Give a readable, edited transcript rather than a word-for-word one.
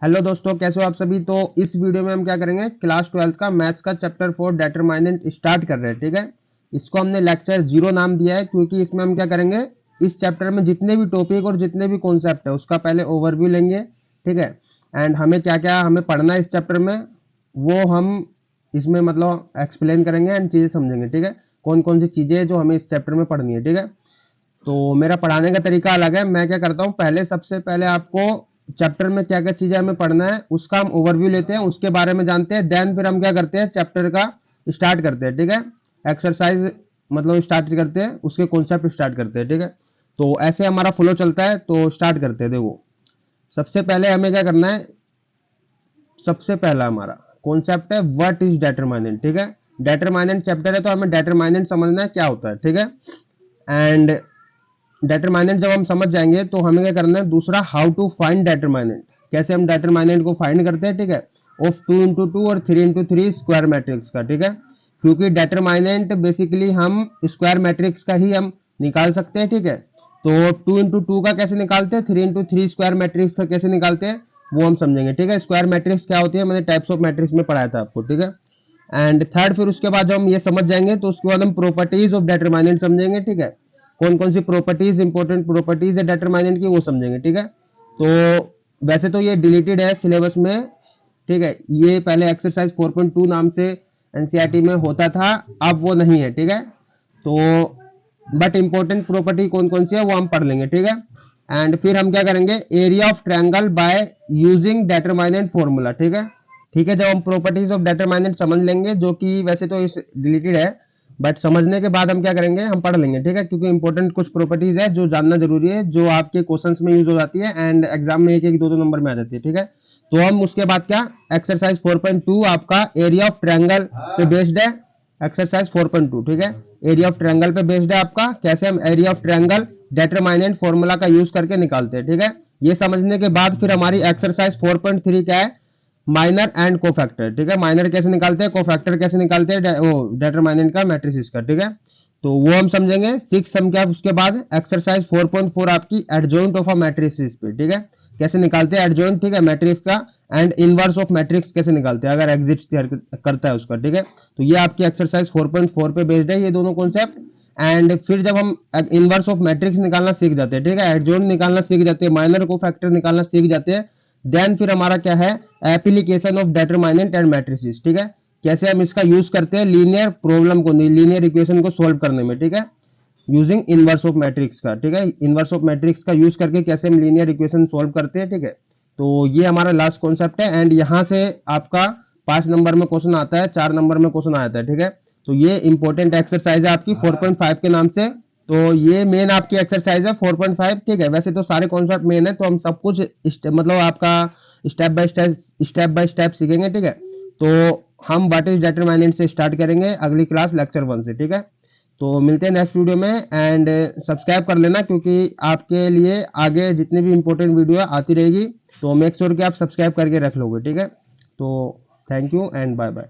Hello दोस्तों, कैसे हो आप सभी। तो इस वीडियो में हम क्या करेंगे, क्लास 12th का मैथ्स का चैप्टर 4 डिटरमिनेंट स्टार्ट कर रहे हैं। ठीक है, इसको हमने लेक्चर 0 नाम दिया है क्योंकि इसमें हम क्या करेंगे, इस चैप्टर में जितने भी टॉपिक और जितने भी कॉन्सेप्ट है उसका पहले ओवरव्यू लेंगे। ठीक है, एंड हमें क्या क्या हमें पढ़ना है इस चैप्टर में वो हम इसमें मतलब एक्सप्लेन करेंगे एंड चीज़ें समझेंगे। ठीक है, कौन कौन सी चीज़ें जो हमें इस चैप्टर में पढ़नी है। ठीक है, तो मेरा पढ़ाने का तरीका अलग है। मैं क्या करता हूँ, पहले सबसे पहले आपको चैप्टर में क्या क्या चीजें हमें पढ़ना है उसका हम ओवरव्यू लेते हैं, उसके बारे में जानते हैं, देन फिर हम क्या करते हैं, चैप्टर का स्टार्ट करते हैं। ठीक है, एक्सरसाइज मतलब स्टार्ट करते हैं, उसके कॉन्सेप्ट स्टार्ट करते हैं। ठीक है, तो ऐसे हमारा फ्लो चलता है। तो स्टार्ट करते हैं। देखो, सबसे पहले हमें क्या करना है, सबसे पहला हमारा कॉन्सेप्ट है व्हाट इज डिटरमिनेंट। ठीक है, डिटरमिनेंट चैप्टर है तो हमें डिटरमिनेंट समझना है क्या होता है। ठीक है, एंड डिटरमिनेंट जब हम समझ जाएंगे तो हमें क्या करना है, दूसरा हाउ टू फाइंड डिटरमिनेंट, कैसे हम डिटरमिनेंट को फाइंड करते हैं। ठीक है, ऑफ 2 into 2 और 3 into 3 स्क्वायर मैट्रिक्स का। ठीक है, क्योंकि डिटरमिनेंट बेसिकली हम स्क्वायर मैट्रिक्स का ही हम निकाल सकते हैं। ठीक है, तो 2 into 2 का कैसे निकालते हैं, 3 into 3 स्क्वायर मैट्रिक्स का कैसे निकालते हैं वो हम समझेंगे। ठीक है, स्क्वायर मैट्रिक्स क्या होती है मैंने टाइप्स ऑफ मैट्रिक्स में पढ़ाया था आपको। ठीक है, एंड थर्ड फिर उसके बाद जब हम ये समझ जाएंगे तो उसके बाद हम प्रॉपर्टीज ऑफ डिटरमिनेंट समझेंगे। ठीक है, कौन कौन सी प्रॉपर्टीज, इंपॉर्टेंट प्रॉपर्टीज है डिटरमिनेंट की वो समझेंगे। ठीक है, तो वैसे तो ये डिलीटेड है सिलेबस में। ठीक है, ये पहले एक्सरसाइज 4.2 नाम से एनसीईआरटी में होता था, अब वो नहीं है। ठीक है, तो बट इंपॉर्टेंट प्रॉपर्टी कौन कौन सी है वो हम पढ़ लेंगे। ठीक है, एंड फिर हम क्या करेंगे, area of triangle by using determinant formula. ठीक है, ठीक है, जब हम प्रॉपर्टीज ऑफ डिटरमिनेंट समझ लेंगे, जो कि वैसे तो इस डिलीटेड है बट समझने के बाद हम क्या करेंगे, हम पढ़ लेंगे। ठीक है, क्योंकि इंपॉर्टेंट कुछ प्रॉपर्टीज है जो जानना जरूरी है, जो आपके क्वेश्चंस में यूज हो जाती है एंड एग्जाम में एक एक दो दो नंबर में आ जाती है। ठीक है, तो हम उसके बाद क्या, एक्सरसाइज 4.2 आपका एरिया ऑफ ट्रायंगल पे बेस्ड है। एक्सरसाइज 4.2 ठीक है, एरिया ऑफ ट्रायंगल पे बेस्ड है आपका, कैसे हम area of triangle determinant formula का यूज करके निकालते हैं। ठीक है, ये समझने के बाद फिर हमारी एक्सरसाइज 4.3 क्या है, माइनर एंड कोफैक्टर। ठीक है, माइनर कैसे निकालते हैं, कोफैक्टर कैसे निकालते हैं, वो डिटरमिनेंट का मैट्रिसेस का। ठीक है, तो वो हम समझेंगे। 6 हम क्या, उसके बाद एक्सरसाइज 4.4 आपकी एडजॉइंट ऑफ अ मैट्रिसेस पे। ठीक है, कैसे निकालते हैं एडजॉइंट, ठीक है, मैट्रिक्स का, एंड इनवर्स ऑफ मैट्रिक्स कैसे निकालते हैं अगर एग्जिस्ट करता है उसका। ठीक है, तो ये आपकी एक्सरसाइज 4.4 पे बेस्ड है ये दोनों कॉन्सेप्ट। एंड फिर जब हम इनवर्स ऑफ मैट्रिक्स निकालना सीख जाते हैं, ठीक है, एडजॉइंट निकालना सीख जाते हैं, माइनर कोफैक्टर निकालना सीख जाते हैं, देन फिर हमारा क्या है, application of determinant and matrices. ठीक है, कैसे हम इसका यूज करते हैं लीनियर प्रॉब्लम को, लीनियर इक्वेशन को सोल्व करने में। ठीक है, यूजिंग इनवर्स ऑफ मैट्रिक्स का। ठीक है, इनवर्स ऑफ मैट्रिक्स का यूज करके कैसे हम लीनियर इक्वेशन सोल्व करते हैं। ठीक है, तो ये हमारा लास्ट कॉन्सेप्ट है एंड यहां से आपका 5 नंबर में क्वेश्चन आता है, 4 नंबर में क्वेश्चन आता है। ठीक है, तो ये इंपॉर्टेंट एक्सरसाइज है आपकी 4.5 के नाम से। तो ये मेन आपकी एक्सरसाइज है 4.5। ठीक है, वैसे तो सारे कॉन्सेप्ट मेन है, तो हम सब कुछ मतलब आपका स्टेप बाय स्टेप सीखेंगे। ठीक है, तो हम व्हाट इज डिटरमिनेंट से स्टार्ट करेंगे अगली क्लास लेक्चर 1 से। ठीक है, तो मिलते हैं नेक्स्ट वीडियो में एंड सब्सक्राइब कर लेना क्योंकि आपके लिए आगे जितने भी इंपॉर्टेंट वीडियो आती रहेगी, तो मेक श्योर कि आप सब्सक्राइब करके रख लोगे। ठीक है, तो thank you and bye bye.